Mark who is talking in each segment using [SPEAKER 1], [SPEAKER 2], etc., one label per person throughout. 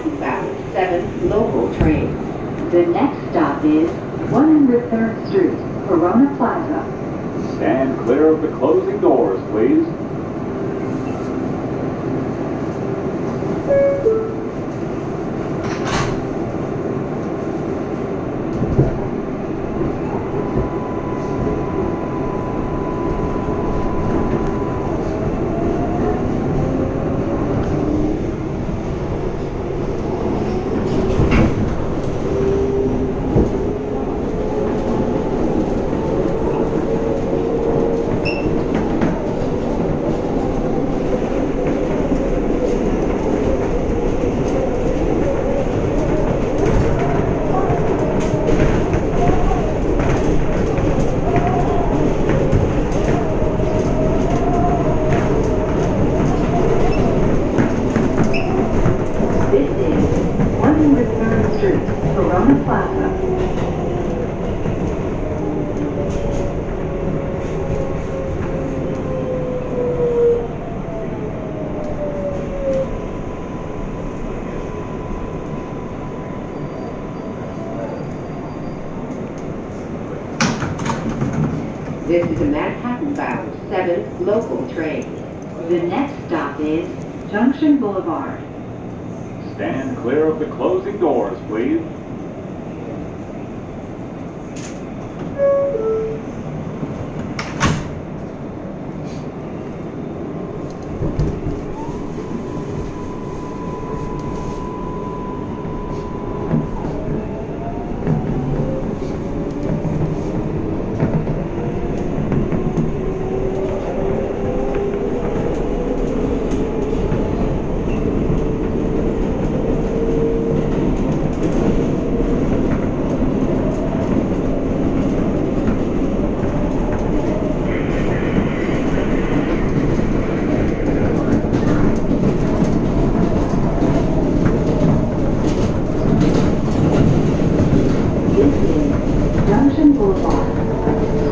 [SPEAKER 1] Manhattan-bound 7 local train. The next stop is 103rd Street, Corona Plaza.
[SPEAKER 2] Stand clear of the closing doors, please.
[SPEAKER 1] This is a Manhattan-bound 7 local train. The next stop is Junction Boulevard.
[SPEAKER 2] Stand clear of the closing doors, please.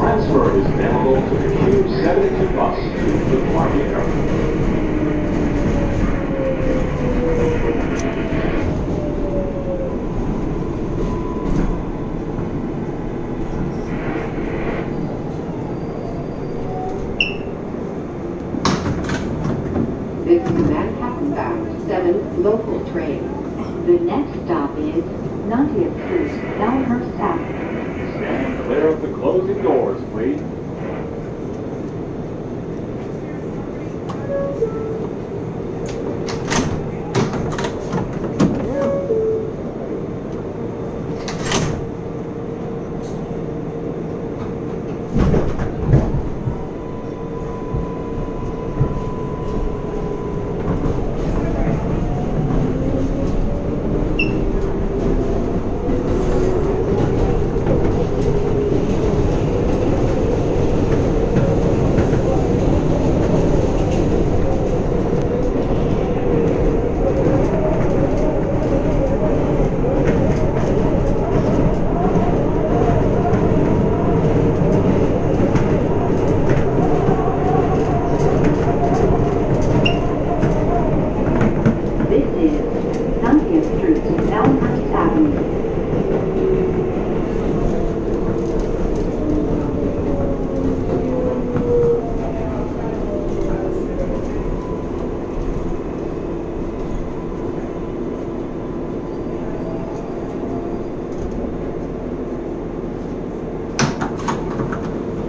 [SPEAKER 2] Transfer is available to the Q72 bus to the parking area.
[SPEAKER 1] This is a Manhattan-bound 7 local train. The next stop is 90th Street, Elmhurst Avenue.
[SPEAKER 2] Stand clear of the closing doors, please.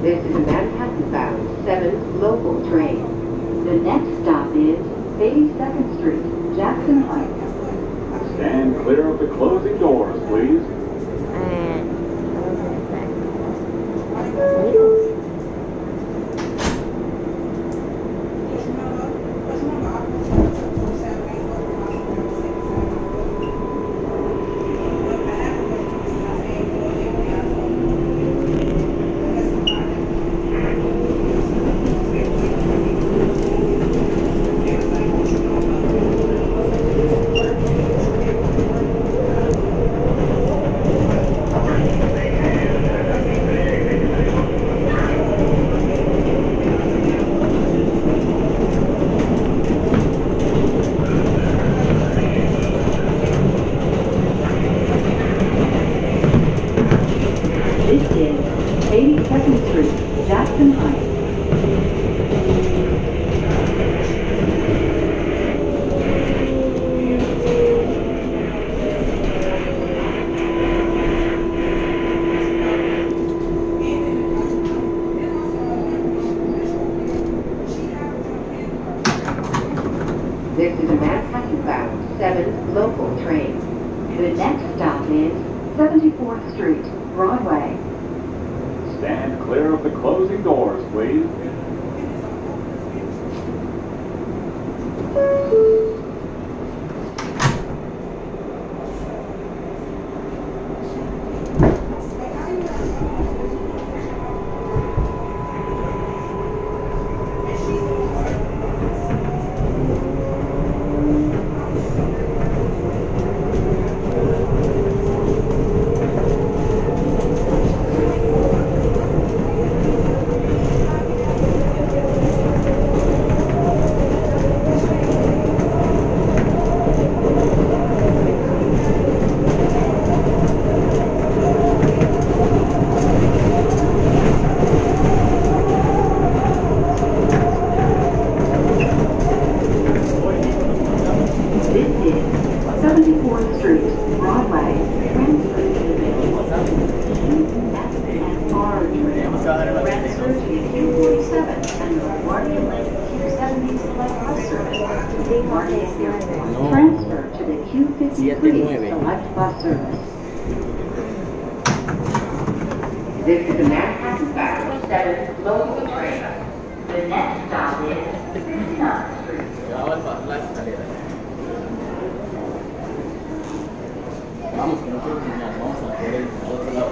[SPEAKER 1] This is a Manhattan-bound 7 local train. The next stop is 82nd Street, Jackson Heights.
[SPEAKER 2] Stand clear of the closing doors, please.
[SPEAKER 1] Jackson Heights. This is a Manhattan-bound 7 local train. The next stop is 74th Street, Broadway.
[SPEAKER 2] Stand clear of the closing doors, please. Transfer to the Q53 Select Bus Service. This is a Manhattan-bound 7 local train. The next stop is 59th Street.
[SPEAKER 3] Vamos, que no quiero enseñar, vamos a ver al otro lado.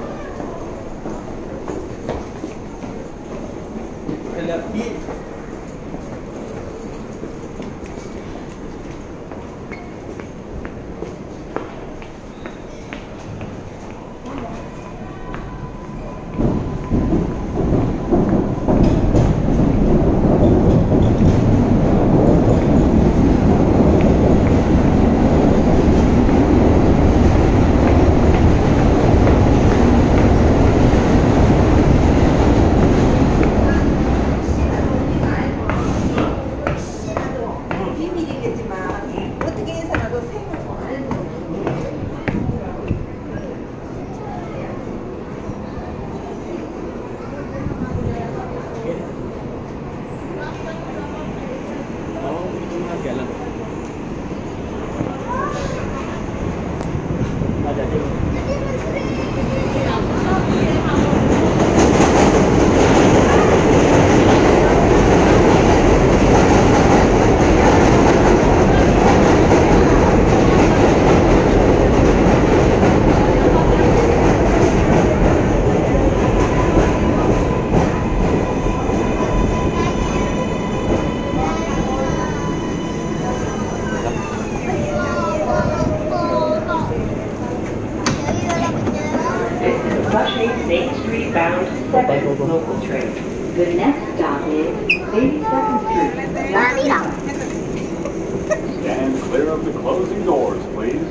[SPEAKER 1] Main Street bound 7 local train. The next stop is 82nd Street, Jackson.
[SPEAKER 2] Stand clear of the closing doors, please.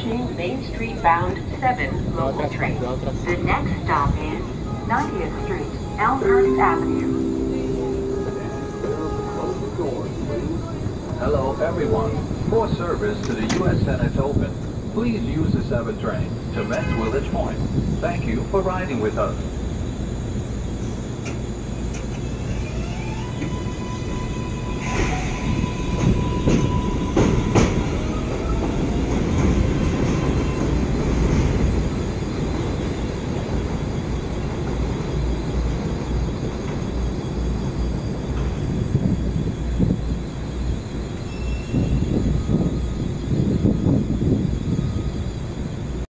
[SPEAKER 1] approaching Main Street bound 7 local train. The next stop is 90th Street, Elmhurst Avenue.
[SPEAKER 4] Hello, everyone. For service to the U.S. Senate Open, please use the 7 train to Men's Village Point. Thank you for riding with us.